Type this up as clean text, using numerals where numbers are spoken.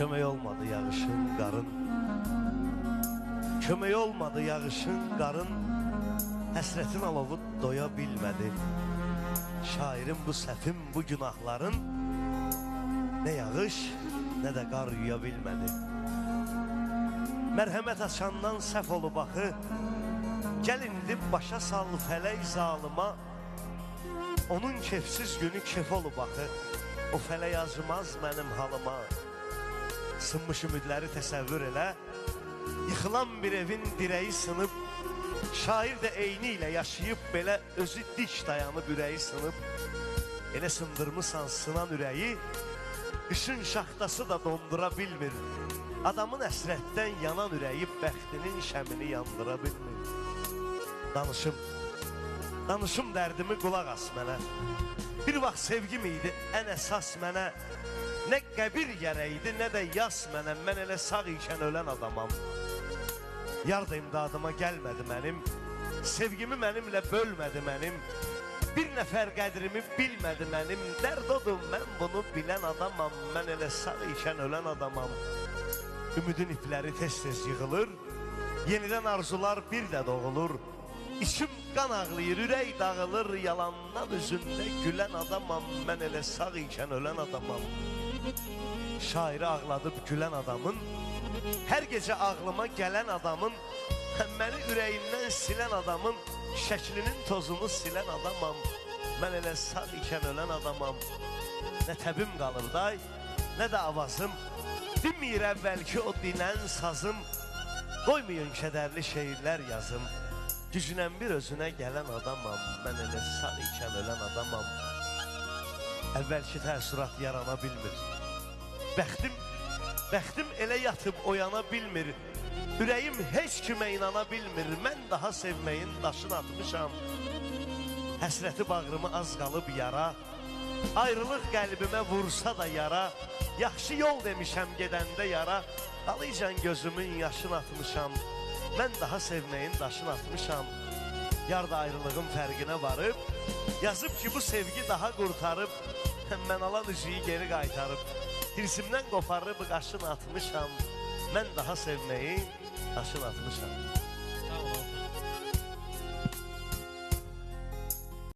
Kömək olmadı yağışın, qarın. Kömək olmadı yağışın, qarın. Həsrətin alovu doya bilmədi. Şairin bu səfim, bu günahların nə yağış, nə də qar yuya bilmədi. Mərhəmət açandan səhv olub axı, gəl indi başa sal fələk zalıma. Onun kefsiz günü kef olub axı, o fələk acımaz mənim halıma. Sınmış ümidləri təsəvvür elə, yıxılan bir evin dirəyi sınıb, şair də eyni ilə yaşayıb, belə özü dik dayanıb ürəyi sınıb. Elə sındırmısan sınan ürəyi, qışın şaxtası da dondura bilmir. Adamın əsrətdən yanan ürəyi bəxtinin şəmini yandıra bilmir. Danışım dərdimi qulaq as mənə. Bir vaxt sevgim idi ən əsas mənə. Nə qəbir gərəkdi, nə də yas mənə. Mən elə sağ ikən ölən adamam. Yar da imdadıma gəlmədi mənim. Sevgimi mənimlə bölmədi mənim. Bir nəfər qədrimi bilmədi mənim. Dərd odur, mən bunu bilən adamam. Mən elə sağ ikən ölən adamam. Ümidin ipləri tez-tez yığılır. Yenidən arzular bir də doğulur. İçim qan ağlayır, ürək dağılır. Yalandan üzündə gülən adamam. Mən elə sağ ikən ölən adamam. Şairi ağladıb gülən adamın, hər gecə ağlıma gələn adamın, məni ürəyimdən silən adamın, şəklinin tozunu silən adamam. Mən elə sağ ikən ölən adamam. Nə təbim qalır day, nə də avazım. Dinmir əvvəlki o dinən sazım. Qoymayın kədərli şeirlər yazım. Gücünən bir özünə gələn adamam. Mən elə sağ ikən ölən adamam. Əvvəlki təəssürat yarana bilmir. Bəxtim elə yatıb oyana bilmir. Ürəyim heç kimə inana bilmir. Mən daha sevməyin daşını atmışam. Həsrəti bağrımı az qalıb yara. Ayrılıq qəlbimə vursa da yara. Yaxşı yol demişəm gedəndə yara. Alıcan gözümün yaşını atmışam. Mən daha sevməyin daşını atmışam. Yar da ayrılığın fərqinə varıb, yazıb ki bu sevgi daha qurtarıb. Mən alan üzüyü geri qaytarıb, hirsimdən qoparıb qaşını atmışam. Mən daha sevməyin daşını atmışam.